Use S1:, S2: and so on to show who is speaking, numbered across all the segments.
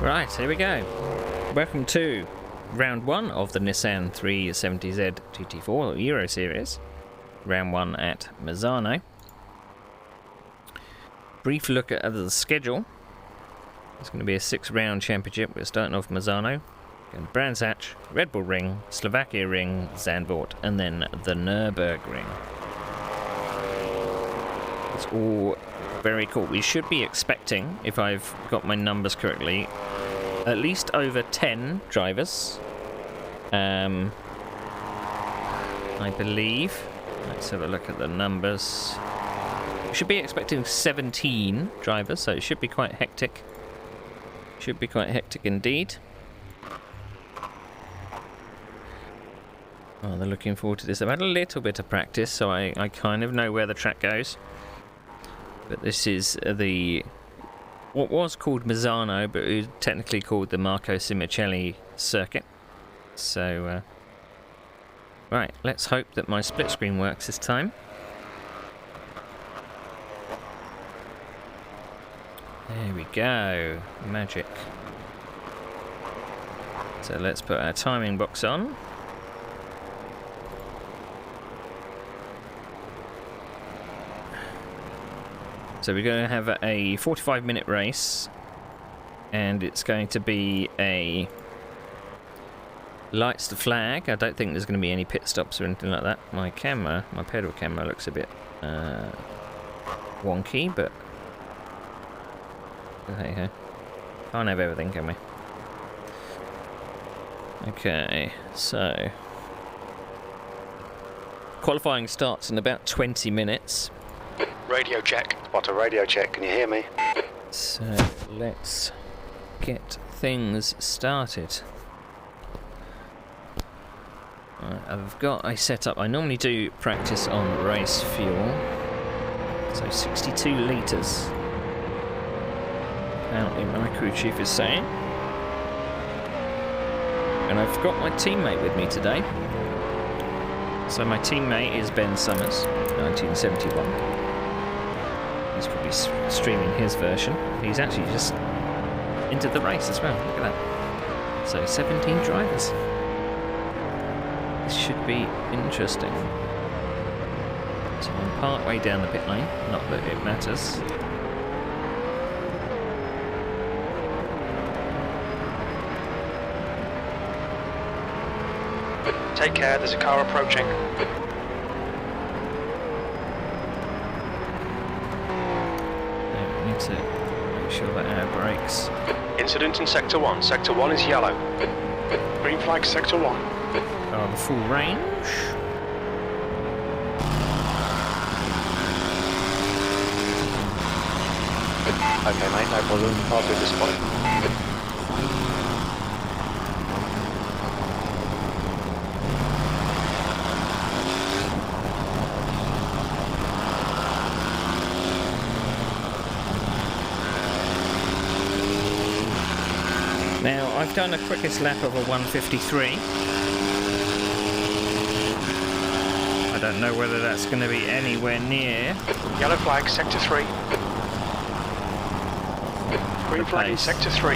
S1: Right, here we go. Welcome to round one of the Nissan 370Z GT4 Euroseries. Round one at Misano. Brief look at the schedule. It's going to be a 6-round championship. We're starting off Misano, going Brands Hatch, Red Bull Ring, Slovakia Ring, Zandvoort, and then the Nürburgring. It's all very cool. We should be expecting, if I've got my numbers correctly, at least over 10 drivers. I believe. Let's have a look at the numbers. We should be expecting 17 drivers, so it should be quite hectic. Should be quite hectic indeed. Oh, they're looking forward to this. I've had a little bit of practice, so I kind of know where the track goes. But this is what was called Misano, but it was technically called the Marco Simoncelli circuit. So, right, let's hope that my split screen works this time. There we go, magic. So let's put our timing box on. So we're going to have a 45-minute race, and it's going to be a lights to flag. I don't think there's going to be any pit stops or anything like that. My pedal camera looks a bit wonky, but hey ho. Can't have everything, can we? Okay, so qualifying starts in about 20 minutes.
S2: Radio check. What a radio check, can you hear me?
S1: So let's get things started. I've got a setup. I normally do practice on race fuel. So 62 litres. Apparently my crew chief is saying. And I've got my teammate with me today. So my teammate is Ben Summers, 1971. He's probably streaming his version. He's actually just entered the race as well. Look at that. So 17 drivers. This should be interesting. So I'm part way down the pit lane. Not that it matters.
S2: Take care, there's a car approaching.
S1: To make sure that our brakes.
S2: Incident in Sector 1. Sector 1 is yellow. Green flag, Sector 1.
S1: Are the full range.
S2: Okay, mate, no problem. I'll do this point.
S1: Now, I've done a quickest lap of a 1:53. I don't know whether that's going to be anywhere near.
S2: Yellow flag, Sector 3. Green flag in Sector 3.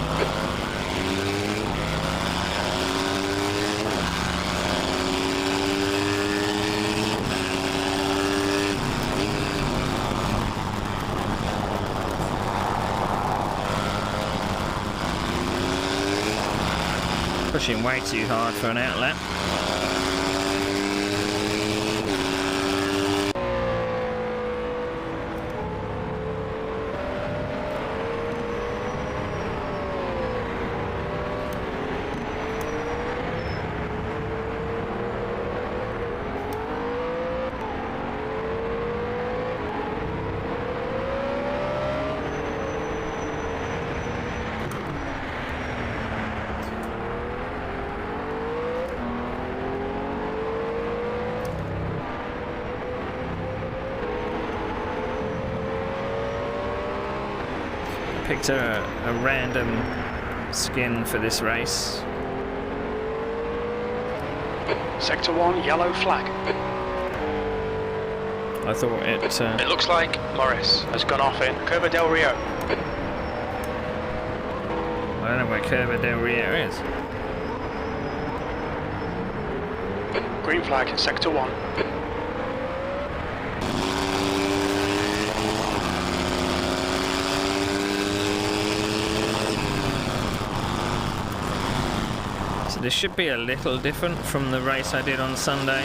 S1: Pushing way too hard for an outlap. Picked a random skin for this race.
S2: Sector 1, yellow flag.
S1: I thought it...
S2: It looks like Morris has gone off in Curva del Rio.
S1: I don't know where Curva del Rio is.
S2: Green flag in sector 1.
S1: So this should be a little different from the race I did on Sunday.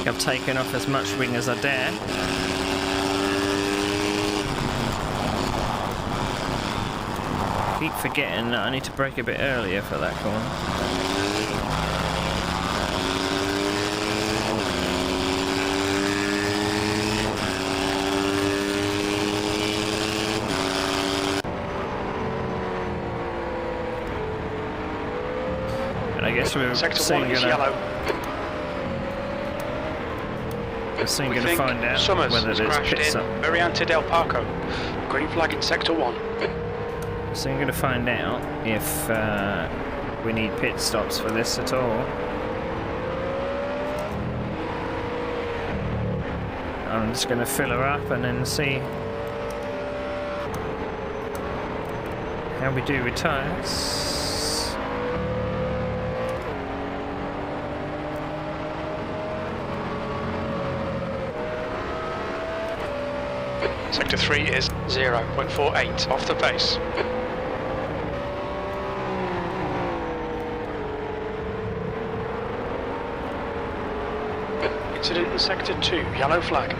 S1: I've taken off as much wing as I dare. Keep forgetting that I need to brake a bit earlier for that corner. And I guess we're
S2: Sector
S1: soon
S2: 1 is yellow.
S1: We're soon going to find out
S2: Summers
S1: whether there's pit stop.
S2: Variante del Parco. Green flag in sector 1.
S1: So I'm going to find out if we need pit stops for this at all. I'm just going to fill her up and then see how we do with tyres.
S2: Sector 3 is 0.48 off the pace. Incident in sector 2, yellow flag.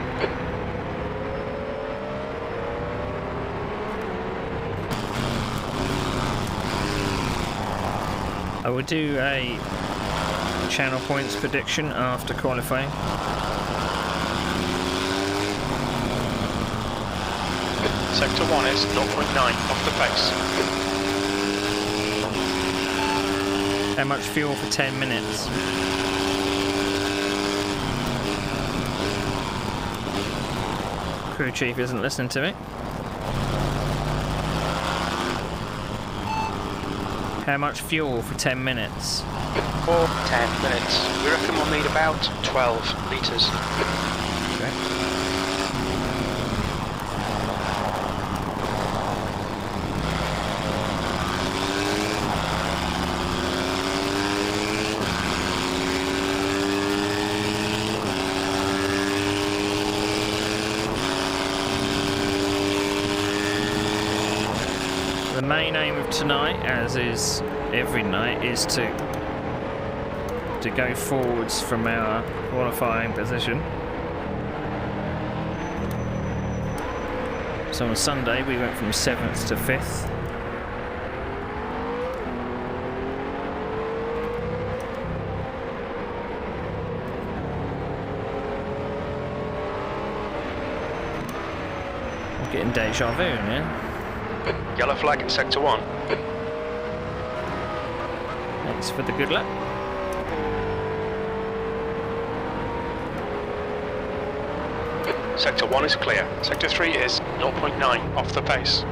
S1: I will do a channel points prediction after qualifying.
S2: Sector 1 is 0.9 off the pace.
S1: How much fuel for 10 minutes? Crew chief isn't listening to me. How much fuel for 10 minutes?
S2: For 10 minutes. We reckon we'll need about 12 litres.
S1: Okay. The main aim of tonight, as is every night, is to go forwards from our qualifying position. So on Sunday we went from 7th to 5th. I'm getting deja vu now.
S2: Yellow flag in sector 1.
S1: Thanks for the good luck.
S2: Sector 1 is clear. Sector 3 is 0.9 off the pace.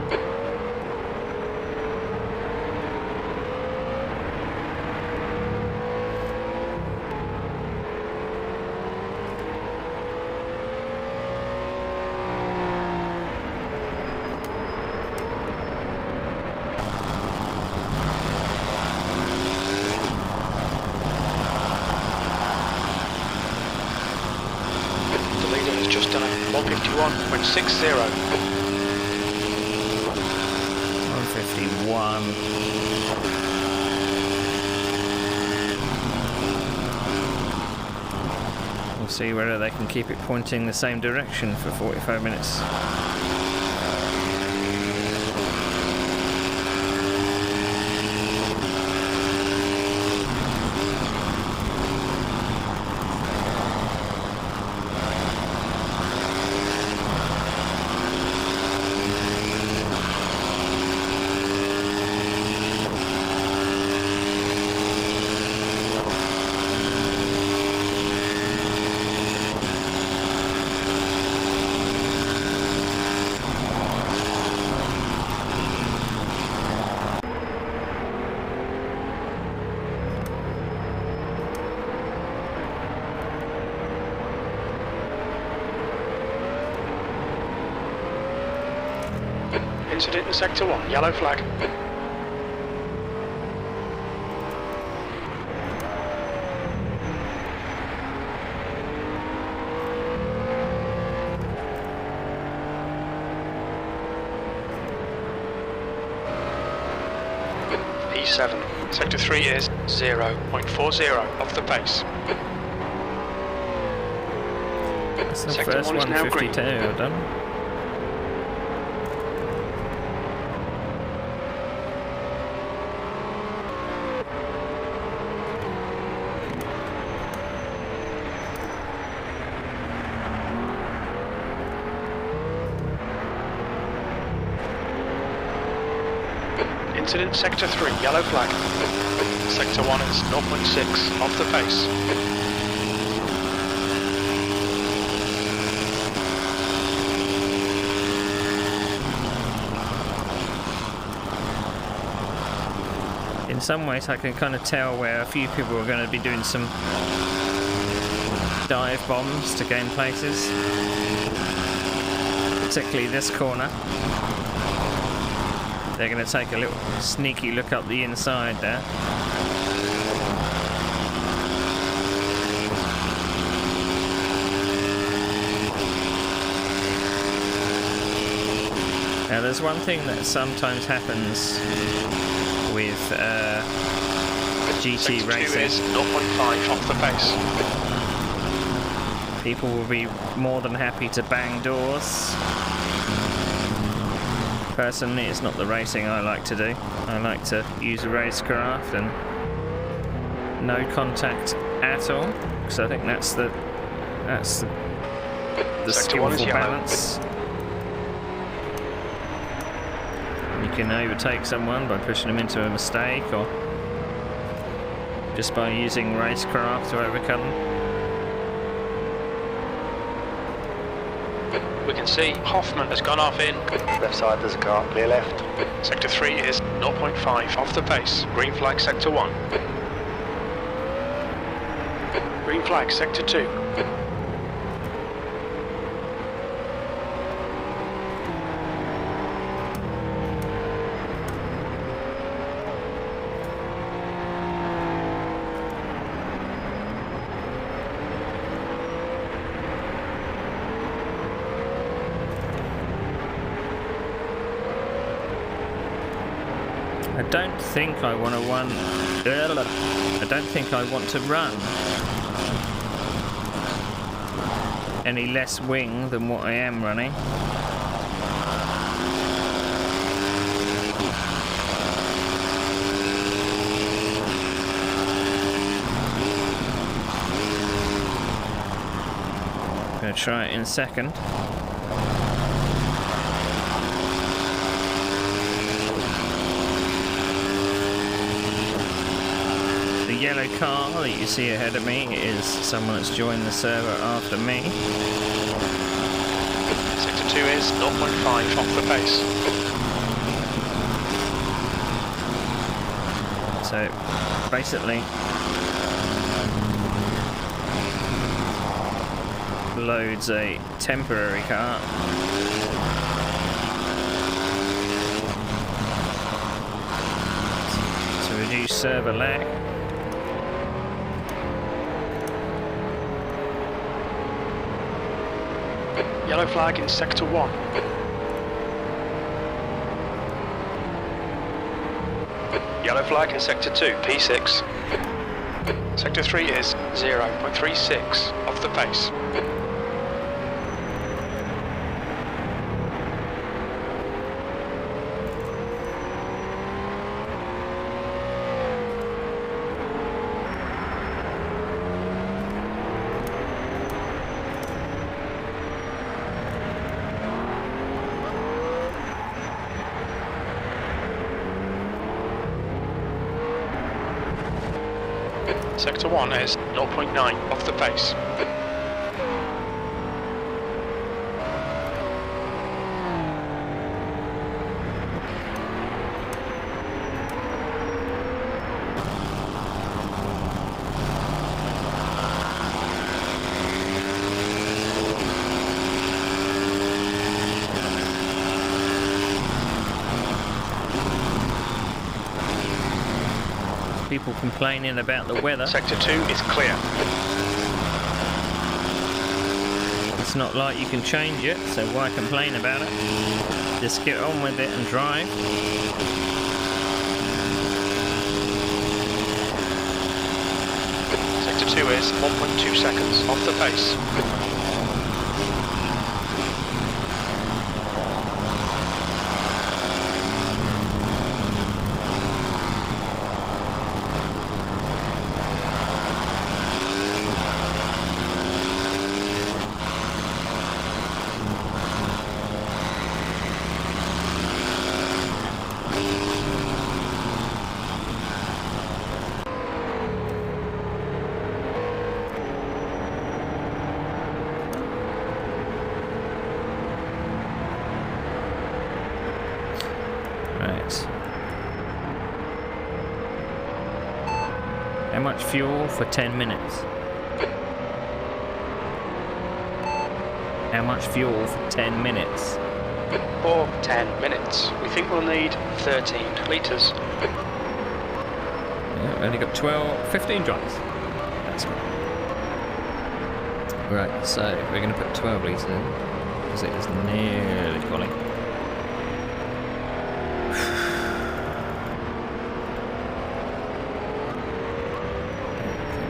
S2: Just done a 151.60.
S1: 151. We'll see whether they can keep it pointing the same direction for 45 minutes.
S2: Incident in Sector 1, yellow flag. P7. Sector 3 is 0.40 off the pace.
S1: That's the
S2: Sector
S1: first
S2: 1 is now
S1: 152
S2: green.
S1: I've done.
S2: Incident Sector 3, yellow flag. Sector 1 is 0.6 off the pace.
S1: In some ways I can kind of tell where a few people are going to be doing some dive bombs to gain places. Particularly this corner. They're going to take a little sneaky look up the inside there. Now there's one thing that sometimes happens with GT
S2: Sector 2
S1: racing.
S2: is 0.5 off the pace.
S1: People will be more than happy to bang doors. Personally, it's not the racing I like to do. I like to use a racecraft and no contact at all, because I think that's the
S2: Sector 1 is
S1: skillful
S2: yellow.
S1: balance. You can overtake someone by pushing them into a mistake, or just by using racecraft to overcome them.
S2: We can see Hoffman has gone off in.
S3: Left side, there's a car, clear left.
S2: Sector 3 is 0.5 off the pace. Green flag Sector 1. Green flag Sector 2.
S1: I don't think I want to run. I don't think I want to run any less wing than what I am running. I'm going to try it in second. The yellow car that you see ahead of me is someone that's joined the server after me.
S2: Sector 2 is 0.5 off the pace.
S1: So basically loads a temporary car. To reduce server lag.
S2: Yellow flag in Sector 1. Yellow flag in Sector 2, P6. Sector 3 is 0.36 off the pace. Sector 1 is 0.9 off the pace.
S1: people complaining about the weather.
S2: Sector 2 is clear.
S1: It's not like you can change it, so why complain about it? Just get on with it and drive.
S2: Sector 2 is 1.2 seconds off the pace.
S1: How much fuel for 10 minutes? How much fuel for 10 minutes?
S2: For 10 minutes. We think we'll need 13 litres.
S1: Yeah, only got 15 drivers. That's good. Right, so we're going to put 12 litres in, because it is nearly fully.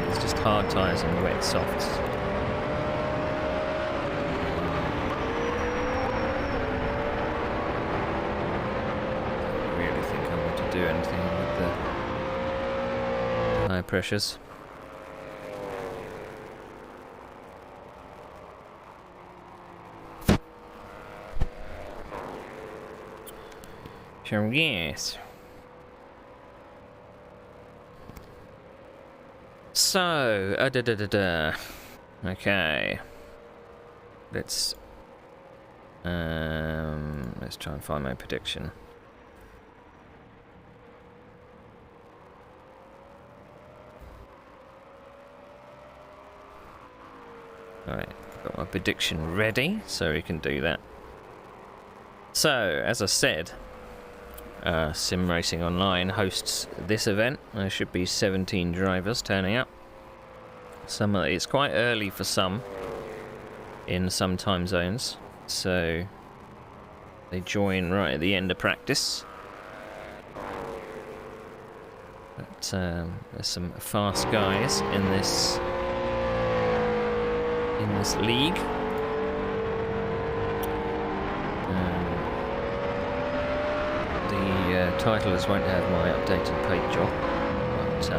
S1: It's just hard tyres and wet softs. Do anything with the high pressures. So yes. So okay. Let's try and find my prediction. Alright, got my prediction ready, so we can do that. So, as I said, Sim Racing Online hosts this event. There should be 17 drivers turning up. It's quite early for some in some time zones, so they join right at the end of practice. But there's some fast guys in this league. The titles won't have my updated paint job, but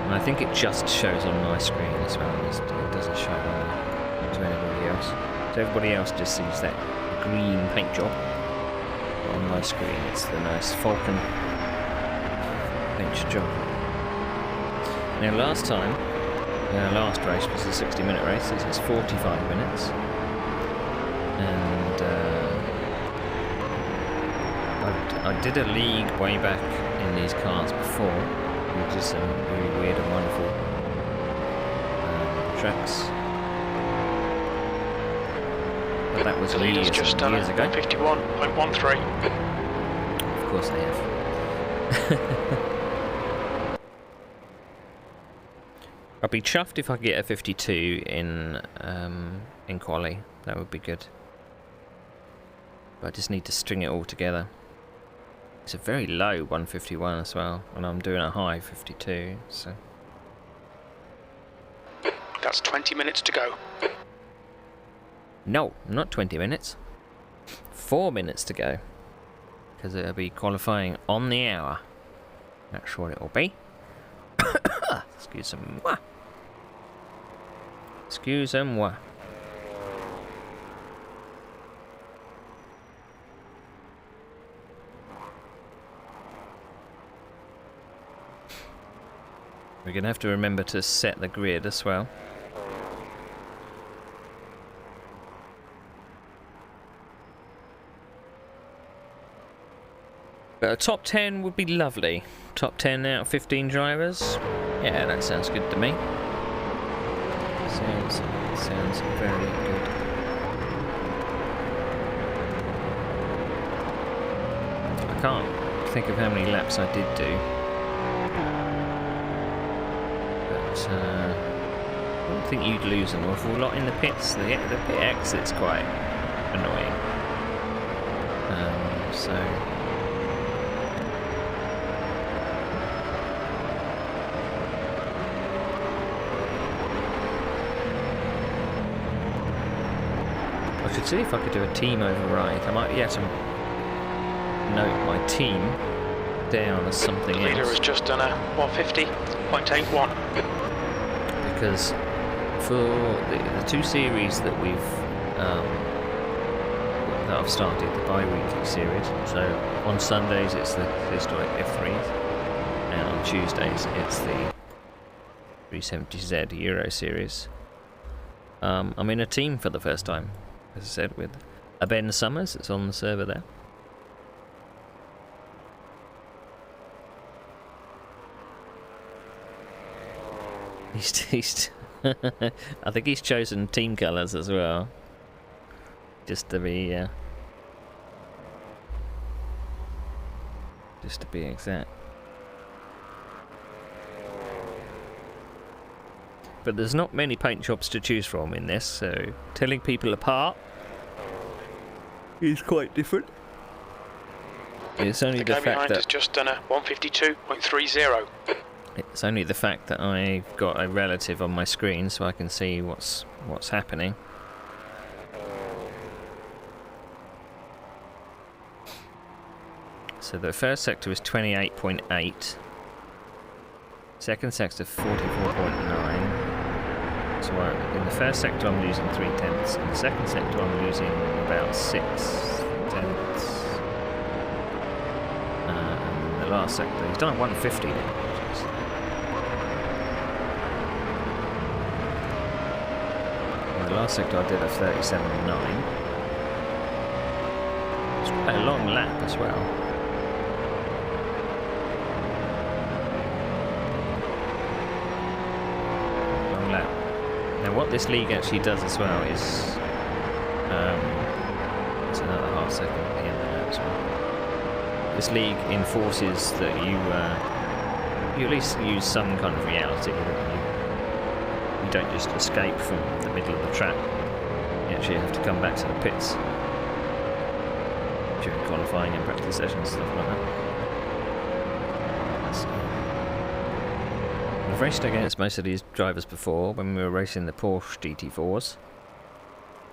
S1: and I think it just shows on my screen as well. It doesn't show to anybody else. So everybody else just sees that green paint job. But on my screen it's the nice Falcon paint job. Now last last race was a 60-minute race. This is 45 minutes, and I did a league way back in these cars before. We did some really weird and wonderful tracks, but that was years
S2: just done
S1: years ago.
S2: 51.13.
S1: Of course they have. I'd be chuffed if I get a 52 in quali. That would be good. But I just need to string it all together. It's a very low 151 as well, and I'm doing a high 52. So
S2: that's 20 minutes to go.
S1: no, not 20 minutes. 4 minutes to go, because it'll be qualifying on the hour. That's what it'll be. Excuse-moi. Excuse-moi. We're going to have to remember to set the grid as well. But a top 10 would be lovely. Top 10 out of 15 drivers. Yeah, that sounds good to me. Sounds very good. I can't think of how many laps I did do. But I don't think you'd lose an awful lot in the pits. The pit exit's quite annoying. So I should see if I could do a team override. I might be able to note my team down as something
S2: Leader
S1: else.
S2: has just done a 150.81.
S1: Because for the two series that that I've started, the bi-weekly series, so on Sundays it's the historic F3s, and on Tuesdays it's the 370Z Euroseries. I'm in a team for the first time, as I said, with a Ben Summers that's on the server there. He's I think he's chosen team colours as well, just to be exact. But there's not many paint jobs to choose from in this, so telling people apart is quite different. It's only the
S2: guy
S1: fact
S2: behind
S1: that
S2: has just done a 152.30.
S1: it's only the fact that I've got a relative on my screen, so I can see what's happening. So the first sector is 28.8. Second sector 44.9. So in the first sector I'm losing 0.3. In the second sector I'm losing about 0.6. And the last sector, he's done 150 now. In the last sector I did a 37.9. It's quite a long lap as well. Now what this league actually does as well is, it's another half second at the end of the lap as well. This league enforces that you at least use some kind of reality. You don't just escape from the middle of the track. You actually have to come back to the pits during qualifying and practice sessions and stuff like that. I've raced against most of these drivers before when we were racing the Porsche GT4s.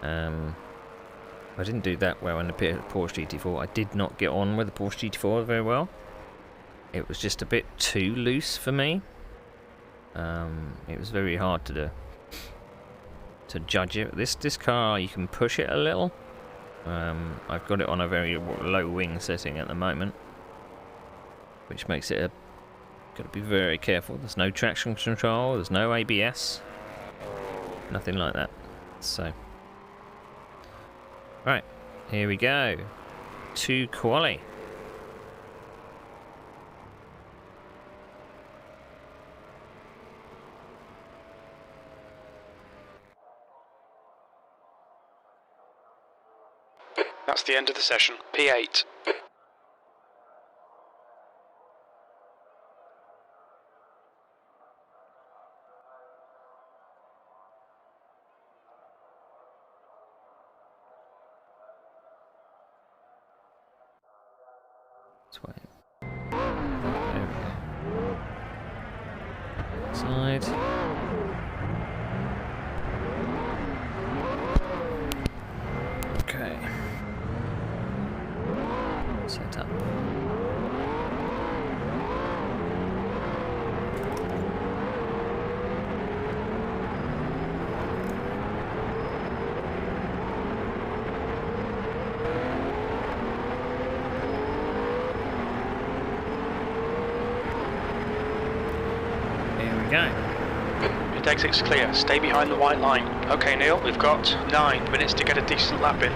S1: I didn't do that well in the Porsche GT4. I did not get on with the Porsche GT4 very well. It was just a bit too loose for me. It was very hard to judge it. This car, you can push it a little. I've got it on a very low wing setting at the moment, which makes it got to be very careful. There's no traction control, there's no ABS, nothing like that. So, right, here we go. To quali.
S2: That's the end of the session. P8.
S1: Let's wait. There we go. Side. Okay. Set up. Go.
S2: Pit exit's clear. Stay behind the white line. Okay, Neil, we've got 9 minutes to get a decent lap in.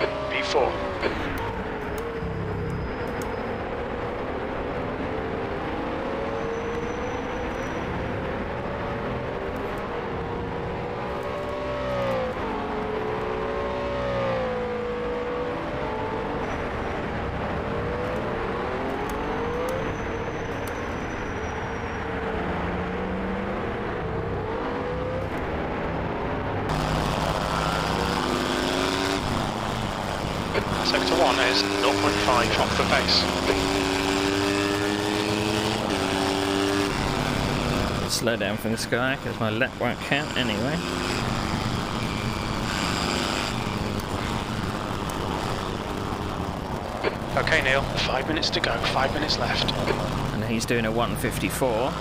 S2: P4. Sector 1 is 0.5 off the pace.
S1: Slow down from the sky because my lap won't count anyway.
S2: Okay, Neil, 5 minutes to go, 5 minutes left.
S1: And he's doing a 154.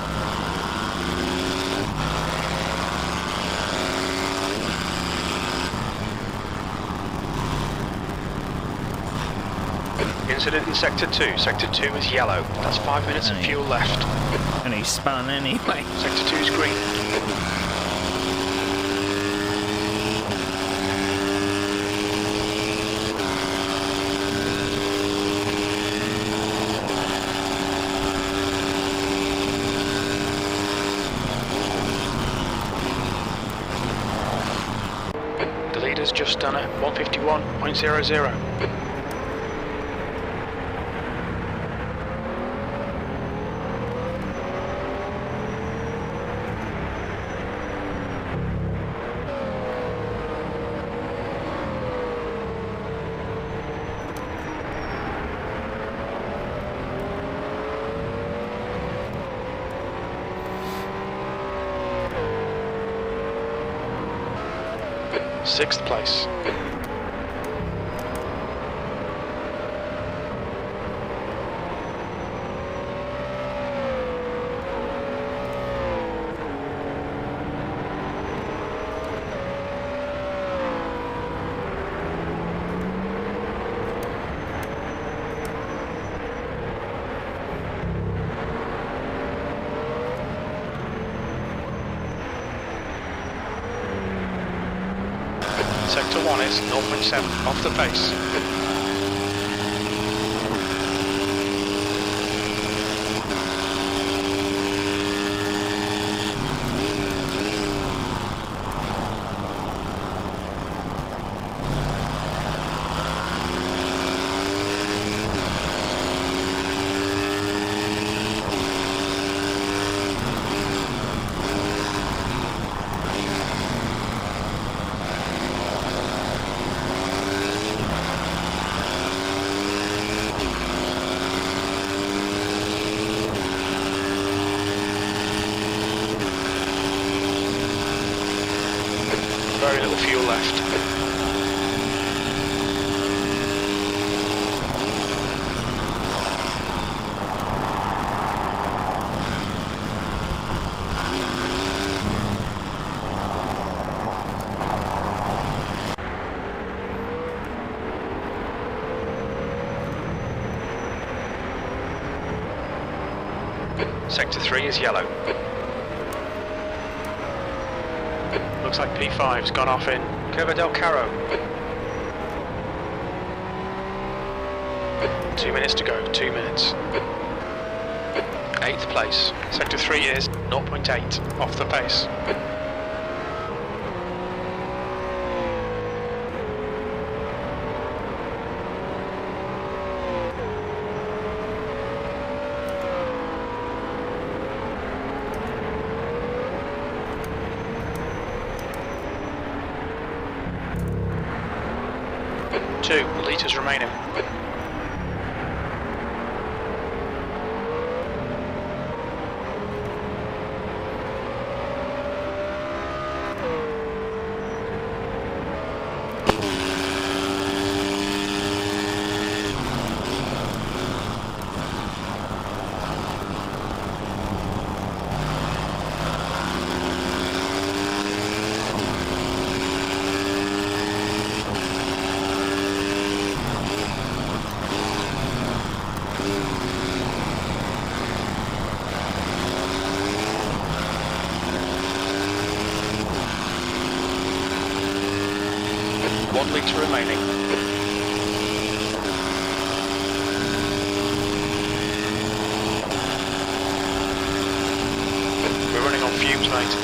S2: Incident in Sector 2. Sector 2 is yellow. That's 5 minutes of fuel left.
S1: And he spun anyway.
S2: Sector 2 is green. The leader's just done a 151.00. Sixth place. Sector 1 is 0.7 off the pace. Very little fuel left. Sector 3 is yellow. Looks like P5's gone off in Curva del Carro. 2 minutes to go, 2 minutes. 8th place. Sector 3 is 0.8 off the pace. Two litres remaining. One litre remaining. right.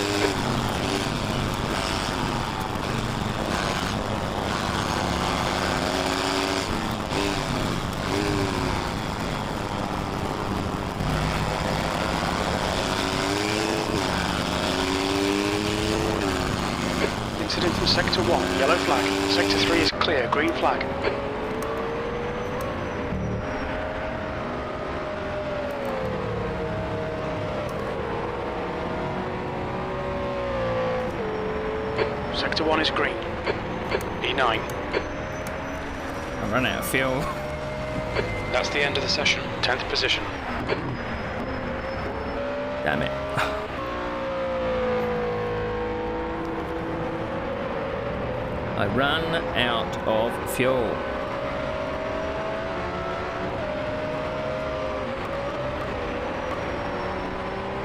S2: Incident from Sector 1, yellow flag. Sector 3 is clear, green flag. Sector 1 is green. E9.
S1: I run out of fuel.
S2: That's the end of the session. 10th position.
S1: Damn it. I run out of fuel.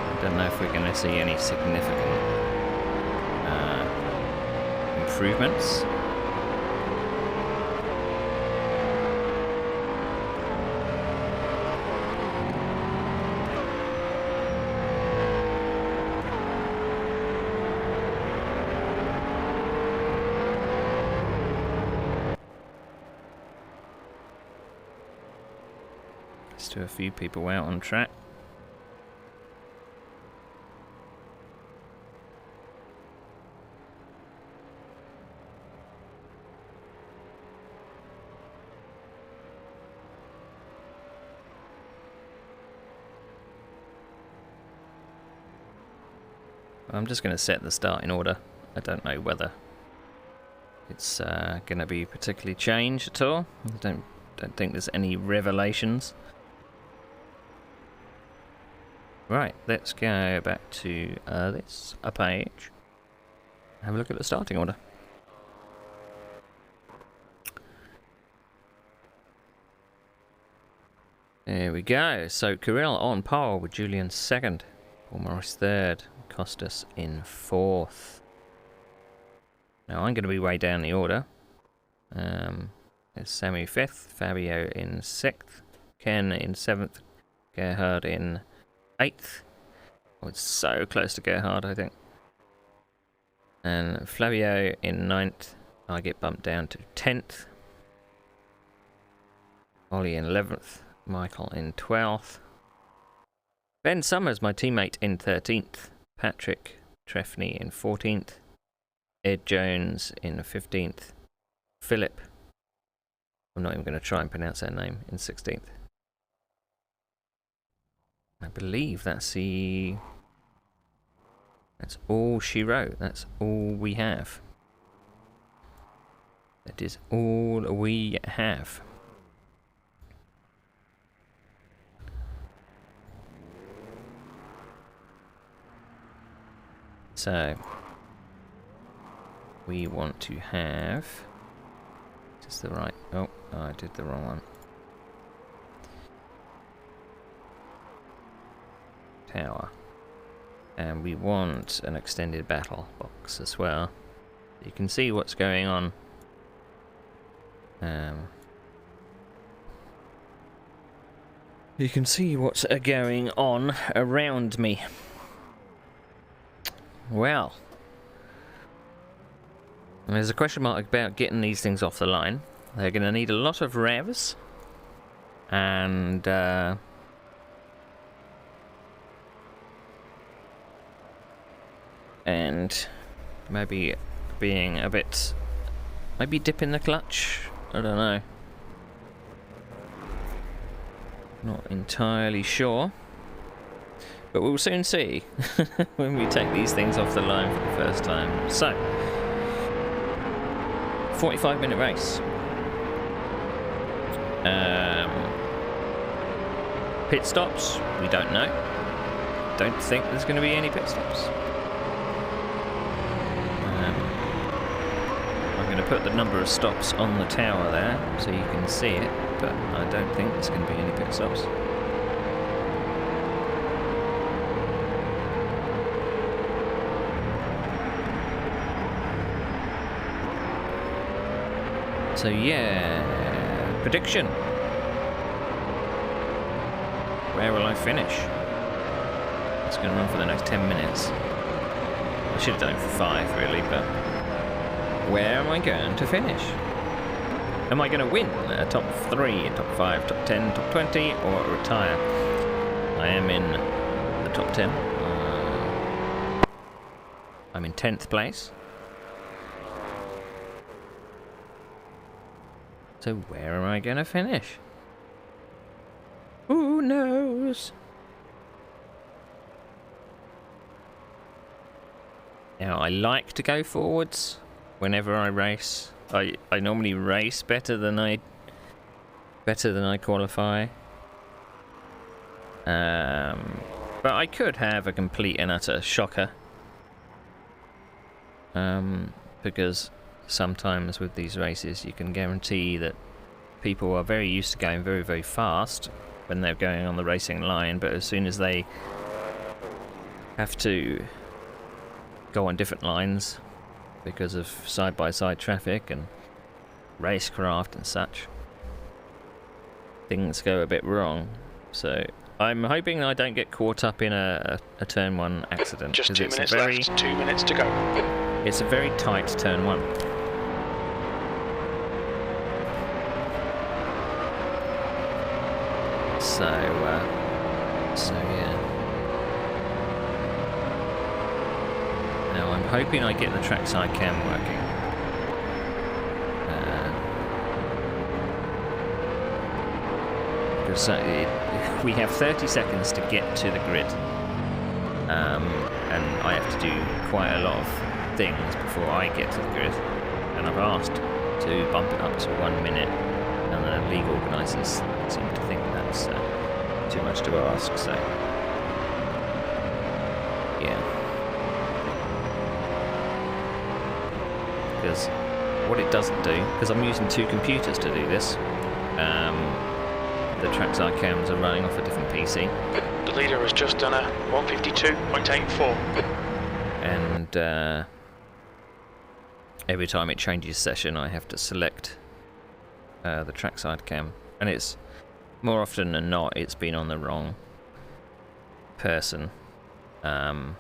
S1: I don't know if we're going to see any significant improvements. To a few people out on track. I'm just going to set the starting order. I don't know whether it's going to be particularly changed at all. I don't think there's any revelations. Right, let's go back to this page. Have a look at the starting order. There we go. So Kirill on pole with Julian second, Paul Morris third, Costas in fourth. Now I'm going to be way down the order. There's Sammy fifth, Fabio in sixth, Ken in seventh, Gerhard in 8th. Oh, it's so close to Gerhard, I think. And Flavio in 9th. I get bumped down to 10th. Ollie in 11th. Michael in 12th. Ben Summers, my teammate, in 13th. Patrick Trefny in 14th. Ed Jones in 15th. Philip, I'm not even going to try and pronounce their name, in 16th. I believe that's all she wrote. That's all we have. That is all we have. So we want to have. Is this the right? Oh, I did the wrong one. Tower, and we want an extended battle box as well. You can see what's going on. You can see what's going on around me. Well, there's a question mark about getting these things off the line. They're going to need a lot of revs, and maybe being a bit, maybe dipping the clutch, I don't know, not entirely sure, but we'll soon see when we take these things off the line for the first time. So 45-minute race. Pit stops, we don't know. Don't think there's going to be any pit stops. I'm going to put the number of stops on the tower there so you can see it, but I don't think there's going to be any pit stops. So yeah, prediction. Where will I finish? It's going to run for the next 10 minutes. should have done it for 5 really, but where am I going to finish? Am I going to win a top 3, top 5, top 10, top 20, or retire? I am in the top 10. I'm in 10th place. So where am I going to finish? Who knows? Now, I like to go forwards whenever I race. I normally race better than I qualify. But I could have a complete and utter shocker. Because sometimes with these races you can guarantee that people are very used to going very, very fast when they're going on the racing line, but as soon as they have to go on different lines because of side-by-side traffic and racecraft and such, things go a bit wrong. So I'm hoping I don't get caught up in a turn 1 accident.
S2: Just 2 minutes left, 2 minutes to go.
S1: It's a very tight turn 1. So yeah. Now I'm hoping I get the trackside cam working. Because we have 30 seconds to get to the grid. And I have to do quite a lot of things before I get to the grid. And I've asked to bump it up to 1 minute. And the league organisers seem to think that's too much to ask, so yeah. Because what it doesn't do, because I'm using 2 computers to do this, the trackside cams are running off a different PC.
S2: The leader has just done a 152.84.
S1: And every time it changes session I have to select the trackside cam, and it's more often than not it's been on the wrong person. Don't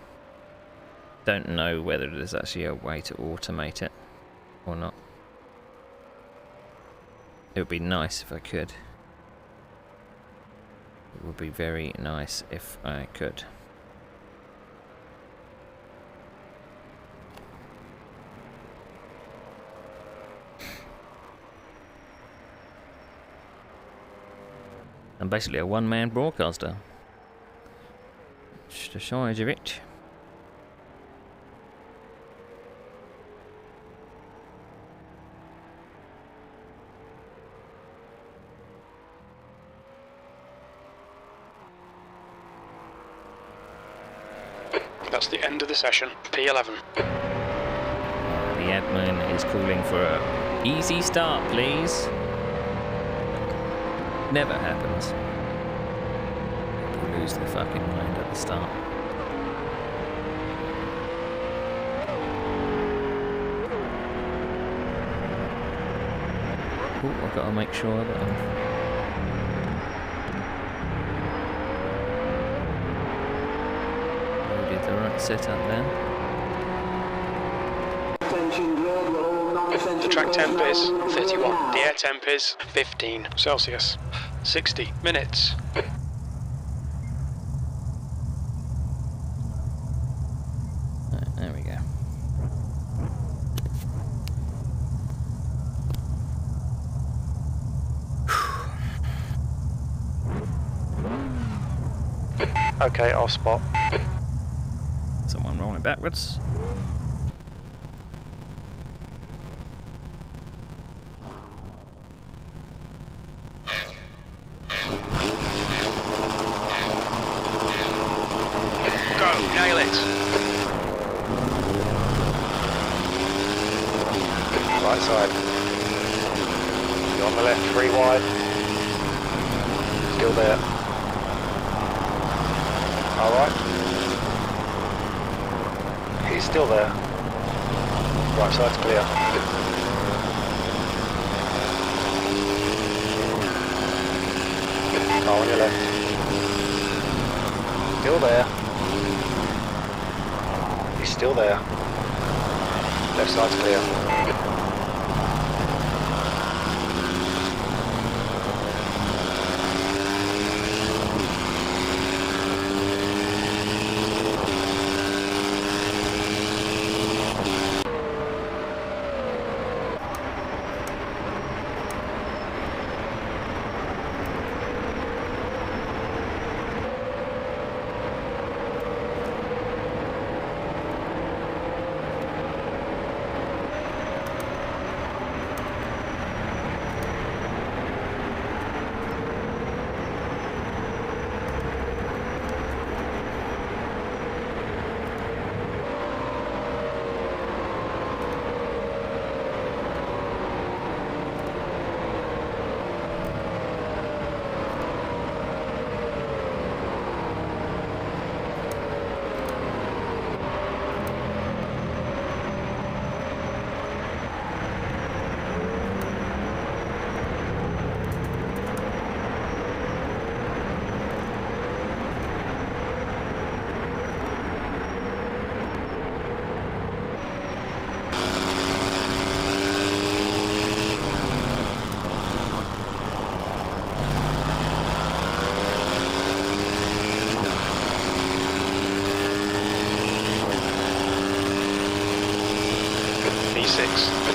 S1: know whether there's actually a way to automate it or not. It would be nice if I could. It would be very nice if I could. I'm basically a one-man broadcaster. Just the size of it.
S2: That's the end of the session. P11.
S1: The admin is calling for a easy start, please. Never happens. People lose their fucking mind at the start. Oh, I've got to make sure that I'm... did the right setup there.
S2: The track temp is 31. The air temp is 15 Celsius. 60 minutes.
S1: Right, there we go.
S3: Okay, I'll spot.
S1: Someone rolling backwards.
S2: Go, nail it.
S3: Right side. You're on the left, 3 wide. Still there. Alright. He's still there. Right side's clear. Car on your left. Still there. He's Still there. Left side's clear. P6.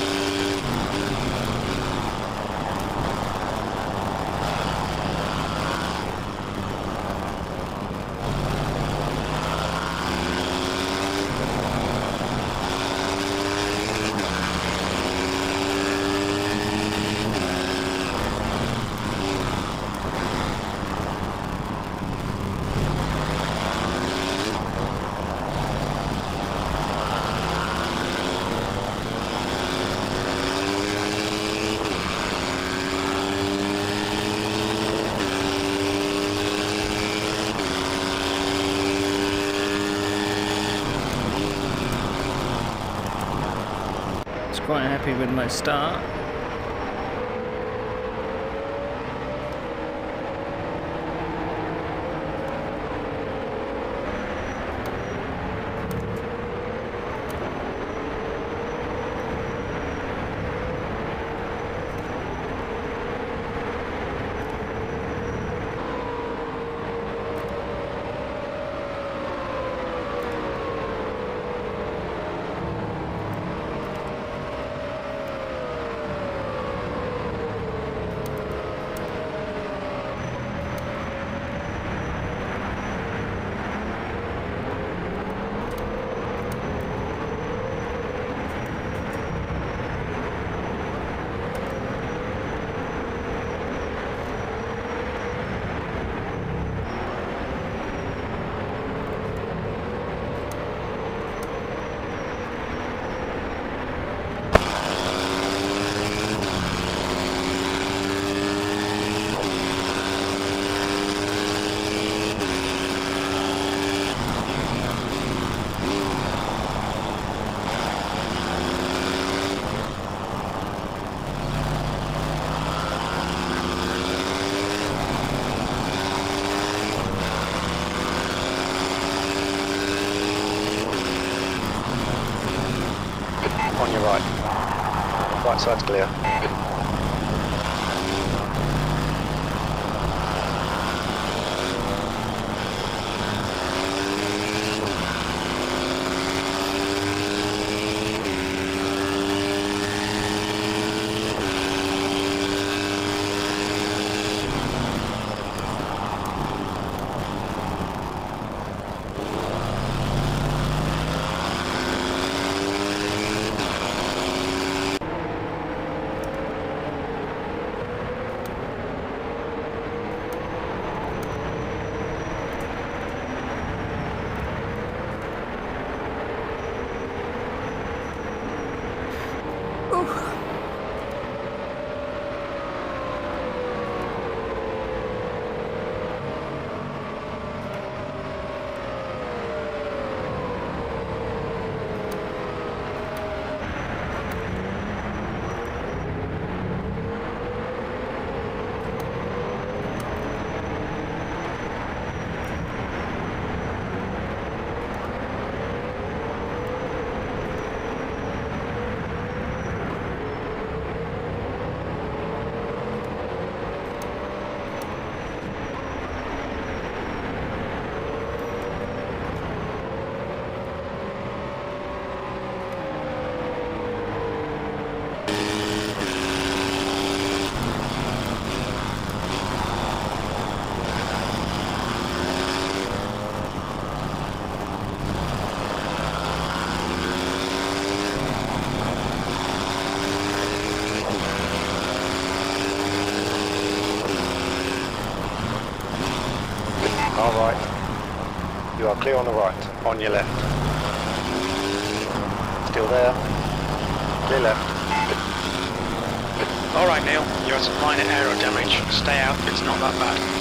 S1: Quite happy with my start. On your right. Right side's clear.
S3: Car right. You are clear on the right. On your left. Still there. Clear left.
S2: Alright Neil, you had some minor aero damage. Stay out, it's not that bad.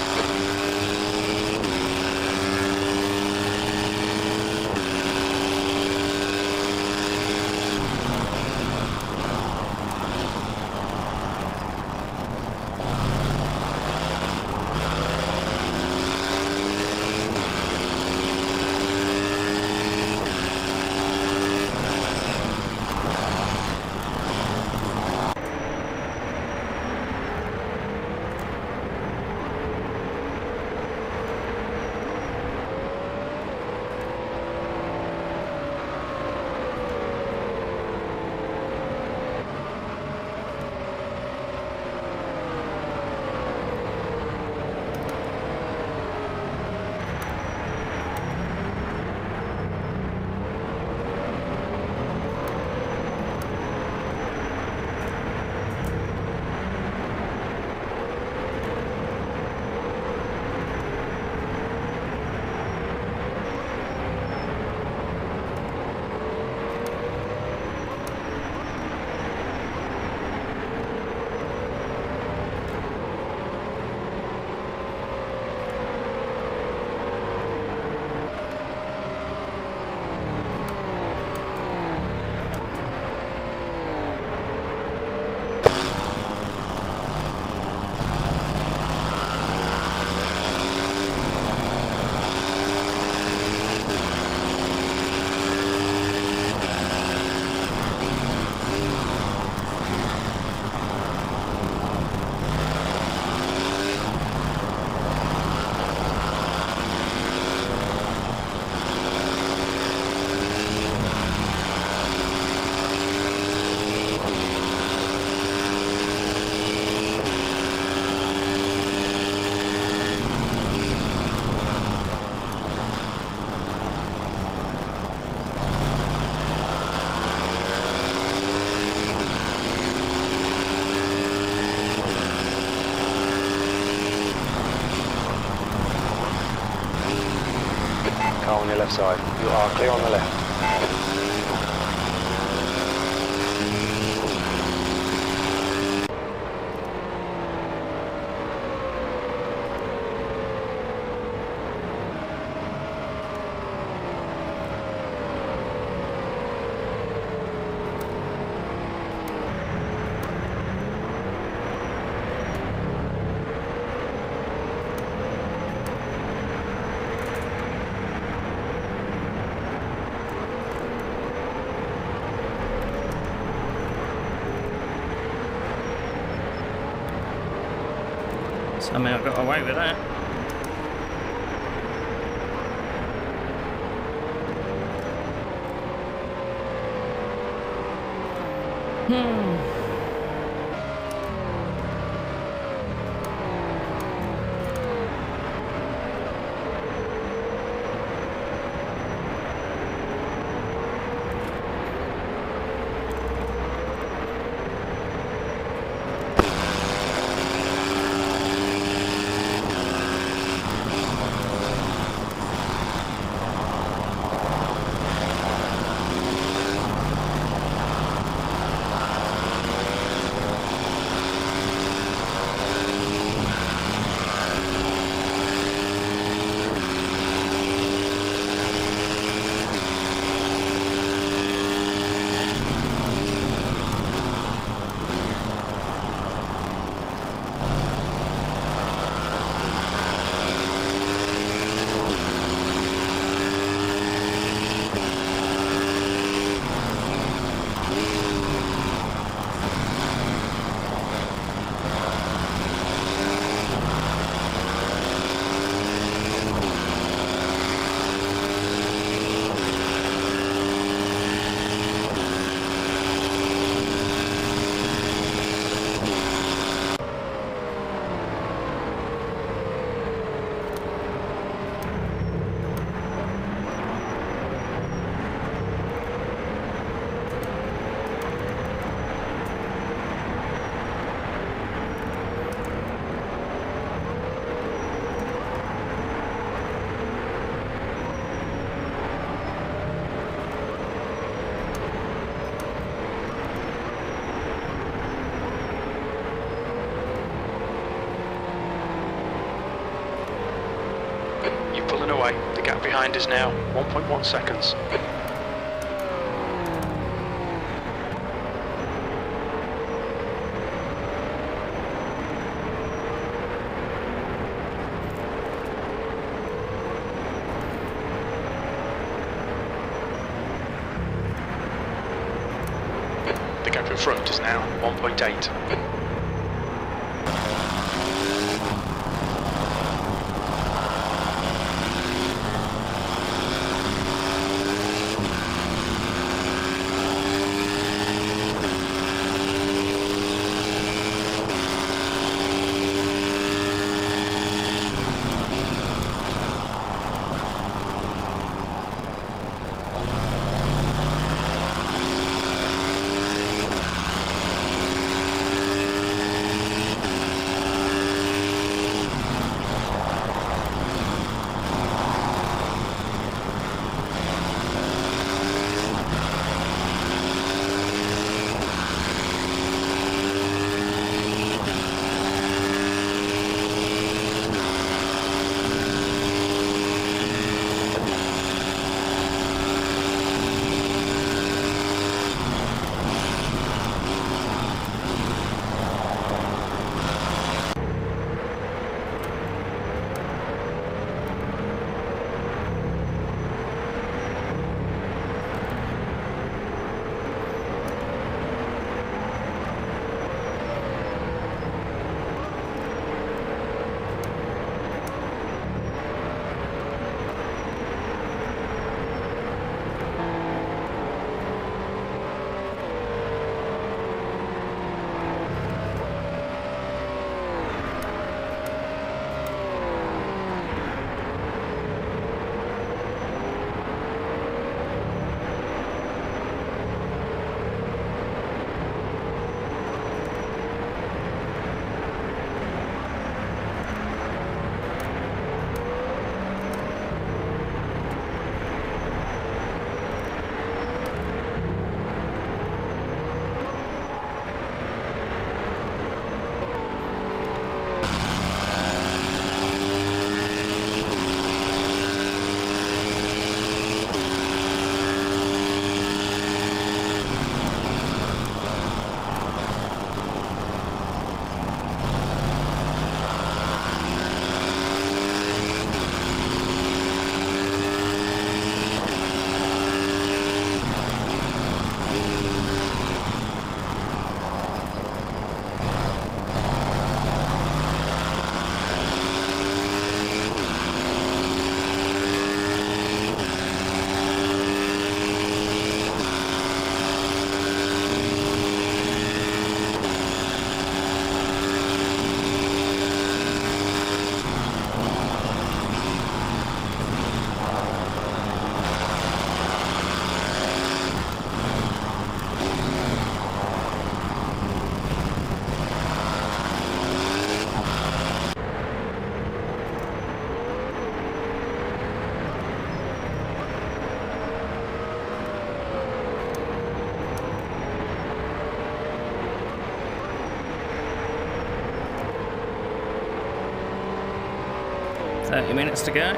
S3: Car on your left side. You are clear on the left.
S1: Somehow I got away with that.
S2: and away. The gap behind is now 1.1 seconds. The gap in front is now 1.8.
S1: Minutes to go.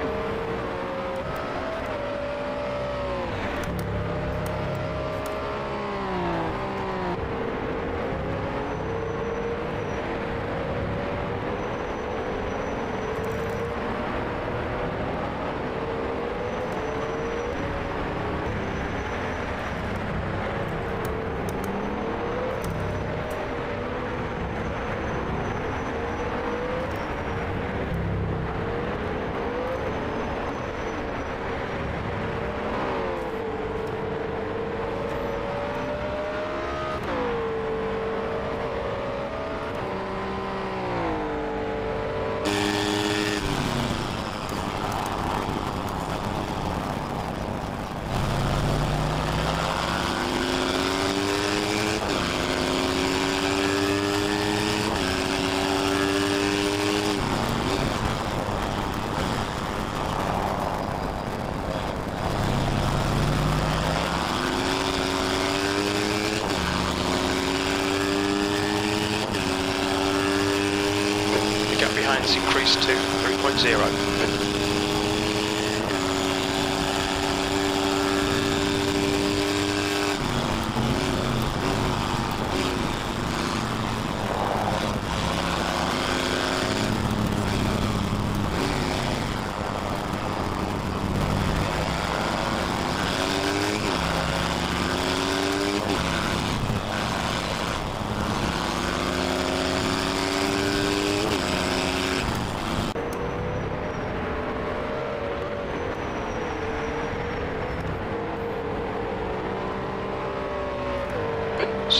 S2: Increased to 3.0.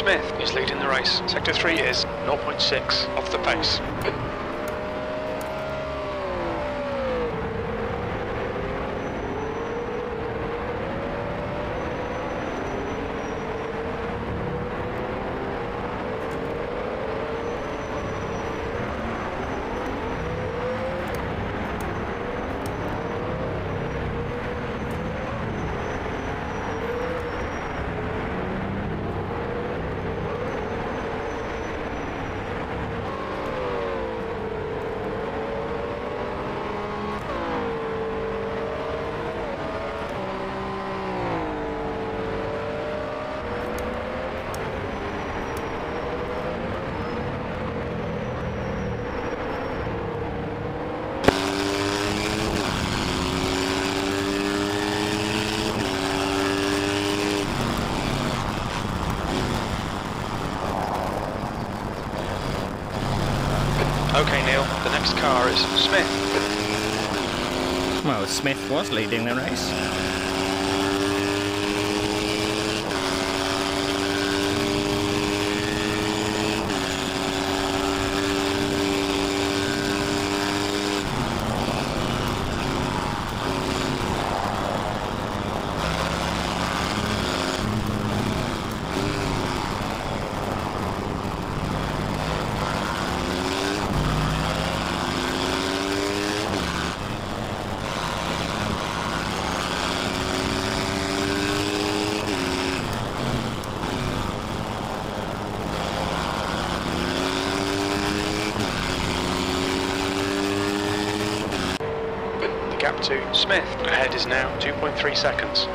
S2: Smith is leading the race. Sector 3 is 0.6 off the pace. Okay, Neil, the next car is Smith.
S1: Well, Smith was leading the race.
S2: Gap to Smith. Ahead is now 2.3 seconds.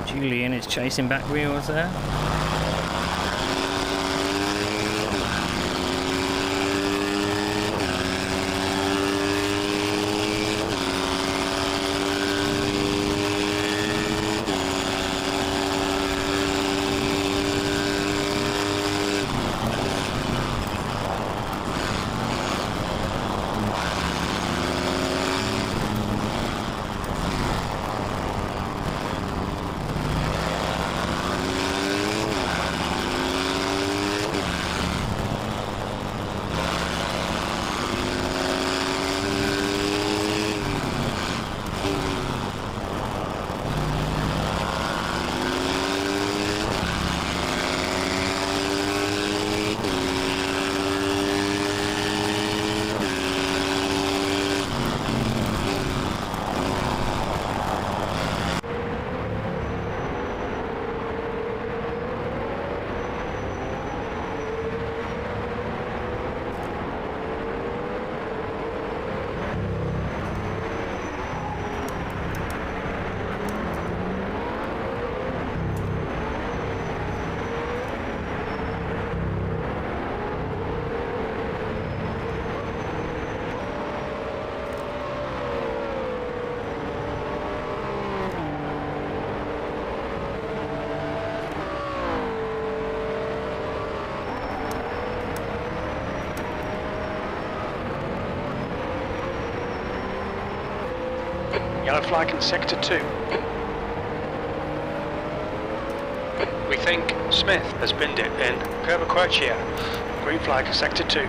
S1: Julian is chasing back wheels there.
S2: Yellow flag in Sector 2. We think Smith has binned it in Curvaquercia. Green flag Sector 2.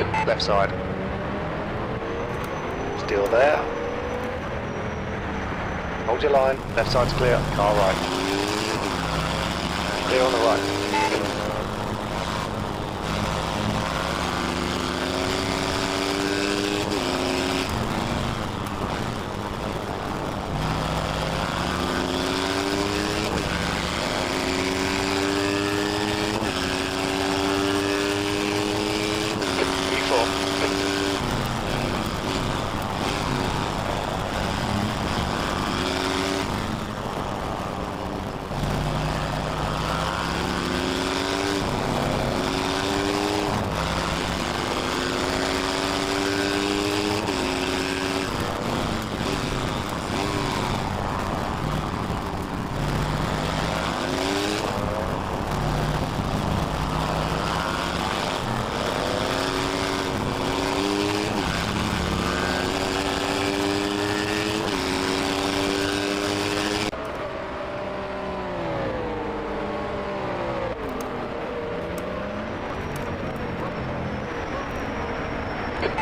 S3: Left side. Still there. Hold your line. Left side's clear. Car right. Clear on the right.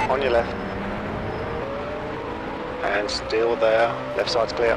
S3: On your left. And still there. Left side's clear.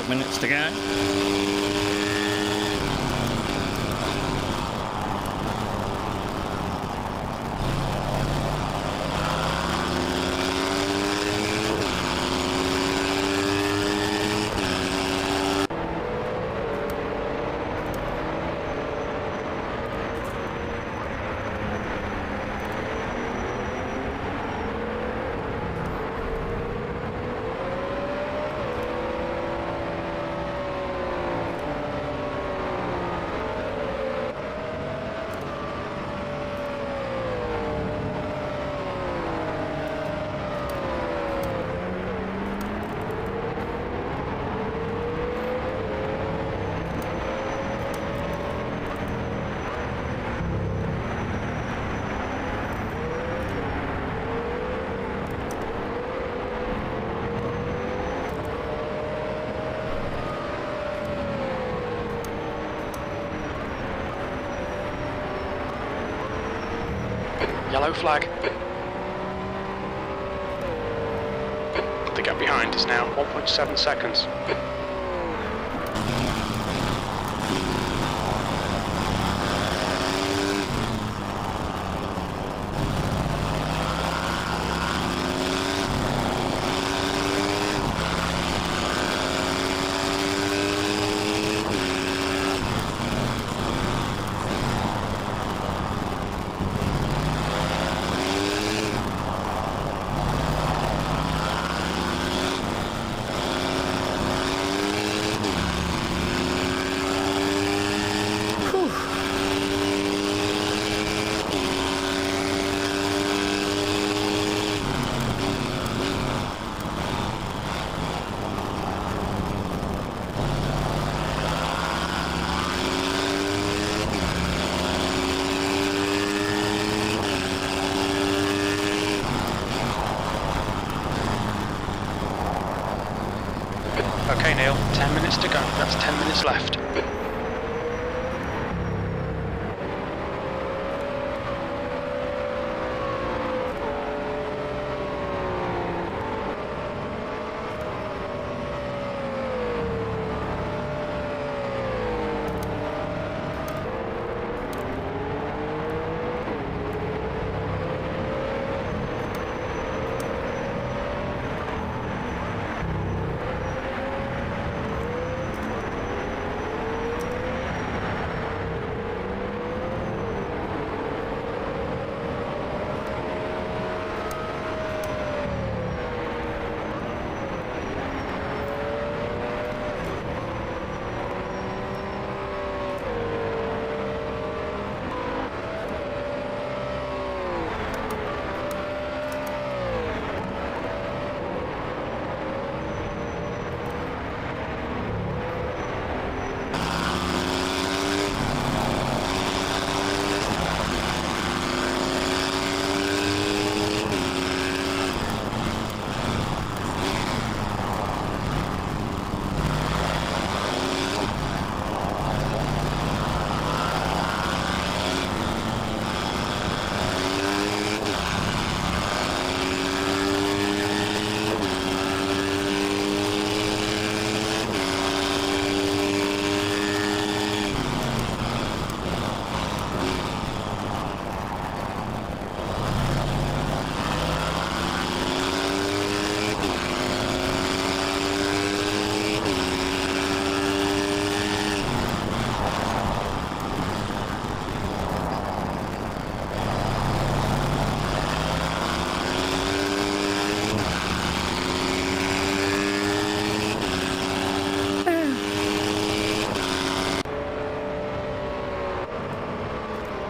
S1: Minutes to go.
S2: Yellow flag. The gap behind is now 1.7 seconds. Okay Neil, 10 minutes to go, that's 10 minutes left.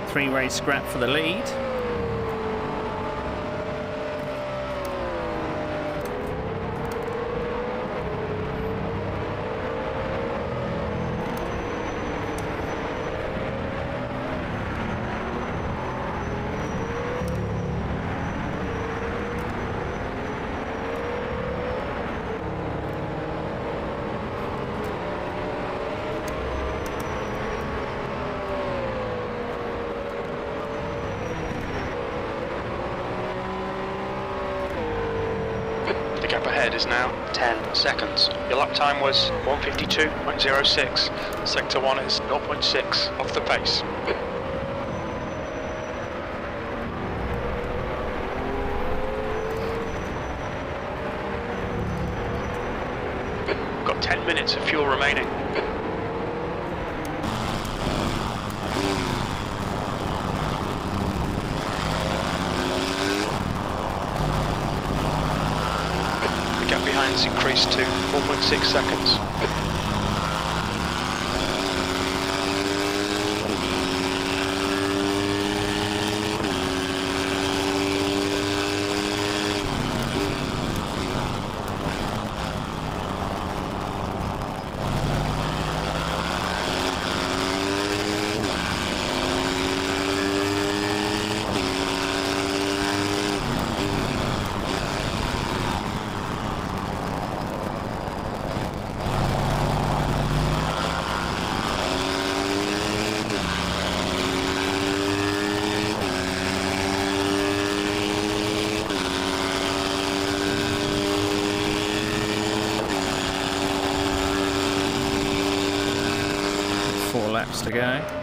S1: Three-way scrap for the lead.
S2: The gap ahead is now 10 seconds. Your lap time was 1:52.06. Sector 1 is 0.6 off the pace. Got 10 minutes of fuel remaining. The gap behind has increased to 4.6 seconds.
S1: to go.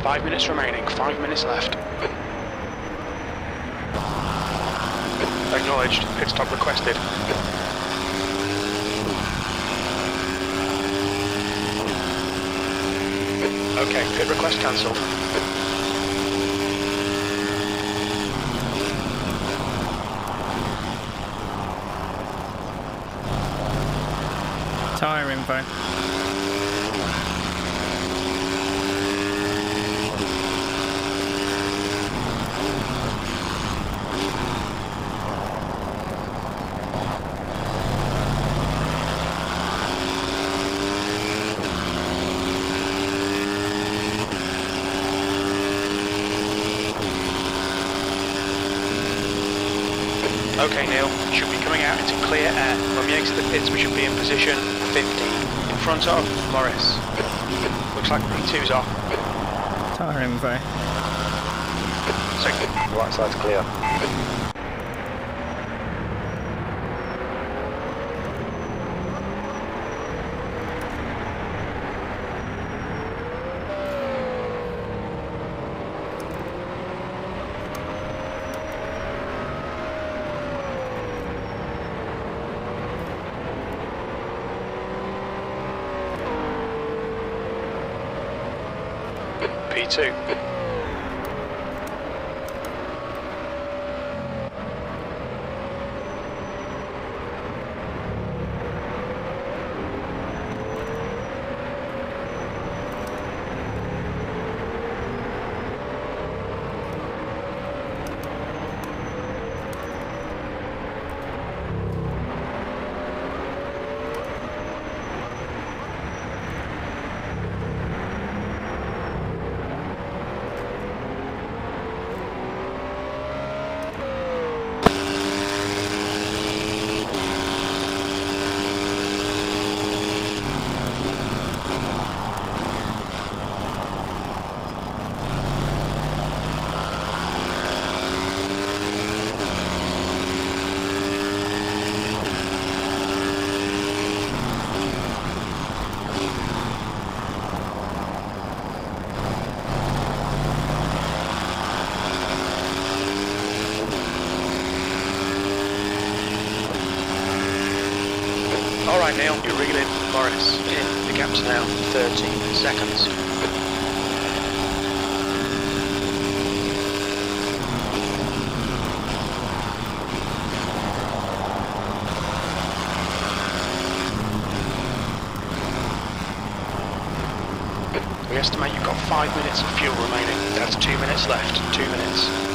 S2: Five minutes remaining, 5 minutes left. Acknowledged, pit stop requested. Okay, pit request cancelled.
S1: Tyre info.
S2: Okay Neil, should be coming out into clear air. When we exit the pits we should be in position 50. In front of Morris. Looks like P2's off.
S1: Tyre info.
S3: The right side's clear.
S2: P2. Alright Neil, you're reeling. Morris, in. The gap's now 13 seconds. We estimate you've got 5 minutes of fuel remaining. That's 2 minutes left. 2 minutes.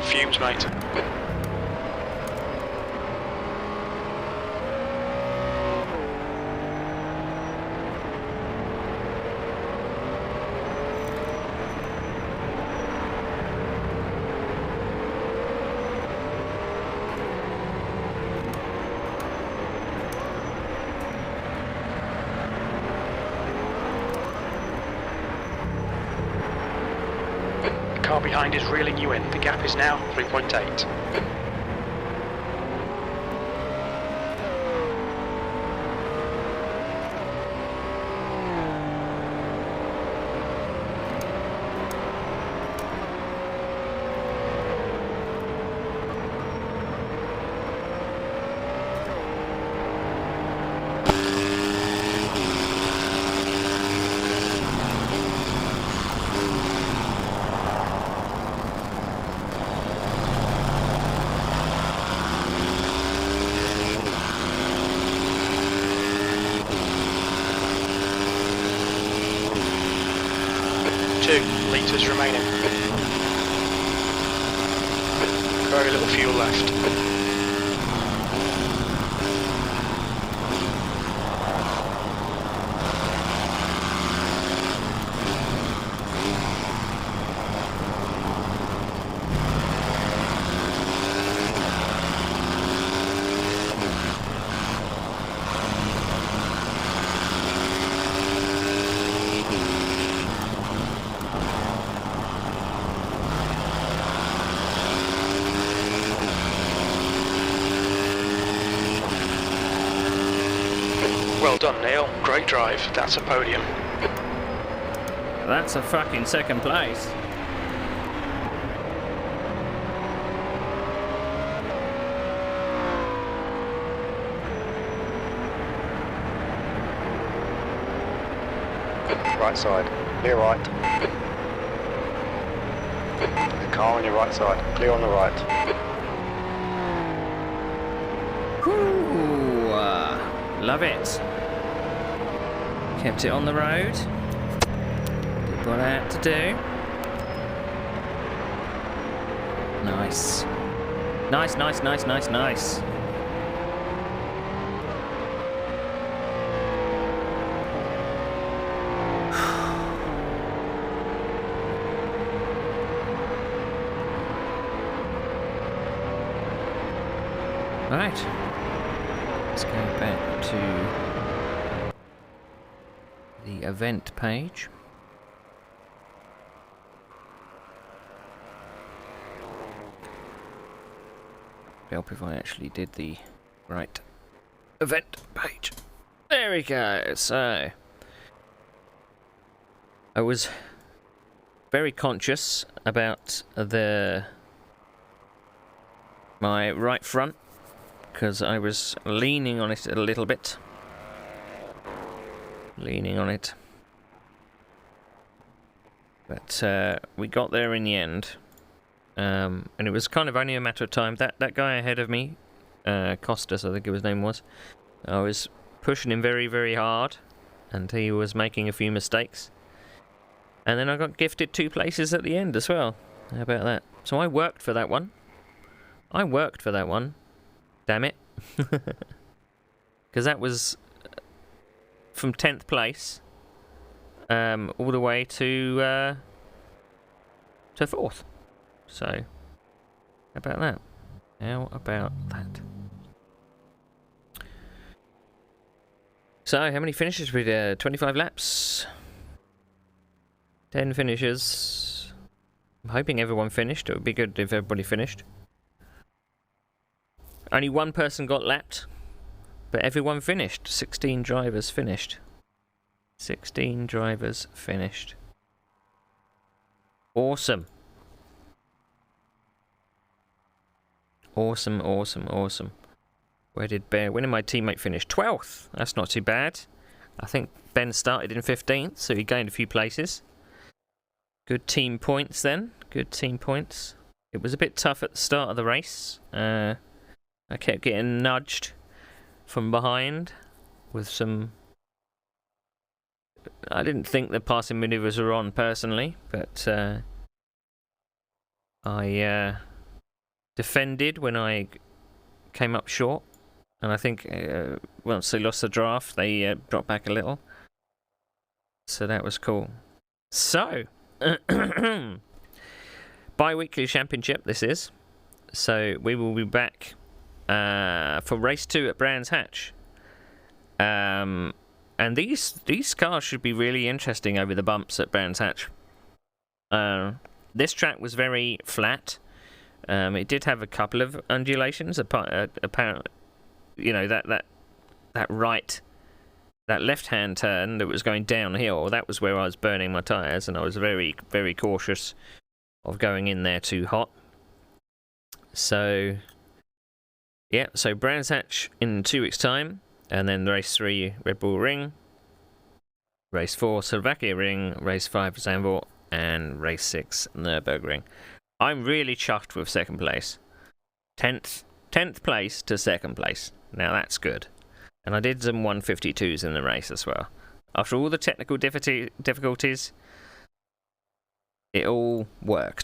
S2: on fumes, mate. Car behind is reeling you in. The gap is now 3.8. Litres remaining. Very little fuel left. Well done, Neil. Great drive. That's a podium.
S1: That's a fucking second place.
S3: Right side. Clear right. The car on your right side. Clear on the right.
S1: Whoo! Love it. Kept it on the road. Did what I had to do. Nice. Nice, nice, nice, nice, nice. Right. Let's go back to the event page. Help if I actually did the right event page. There we go. So I was very conscious about my right front, because I was leaning on it a little bit. Leaning on it. But we got there in the end. And it was kind of only a matter of time. That guy ahead of me, Costas, I think his name was, I was pushing him very, very hard, and he was making a few mistakes. And then I got gifted 2 places at the end as well. How about that? So I worked for that one. Damn it. Because that was from 10th place all the way to 4th. So, how about that? How about that? So, how many finishes we did? 25 laps. 10 finishes. I'm hoping everyone finished. It would be good if everybody finished. Only one person got lapped, but everyone finished. 16 drivers finished. 16 drivers finished. Awesome. Awesome, awesome, awesome. Where did when did my teammate finish? 12th. That's not too bad. I think Ben started in 15th, so he gained a few places. Good team points then. Good team points. It was a bit tough at the start of the race. I kept getting nudged from behind with some... I didn't think the passing manoeuvres were on personally, but I defended when I came up short. And I think once they lost the draft, they dropped back a little. So that was cool. So, bi-weekly championship this is. So we will be back for race 2 at Brands Hatch. And these cars should be really interesting over the bumps at Brands Hatch. This track was very flat. It did have a couple of undulations. Apparently, you know, that left-hand turn that was going downhill, that was where I was burning my tyres, and I was very, very cautious of going in there too hot. So, yeah, so Brands Hatch in 2 weeks' time, and then race 3, Red Bull Ring, race 4, Slovakia Ring, race 5, Zandvoort, and race 6, Nürburgring. I'm really chuffed with 2nd place. 10th place to 2nd place. Now that's good. And I did some 152s in the race as well. After all the technical difficulties, it all worked.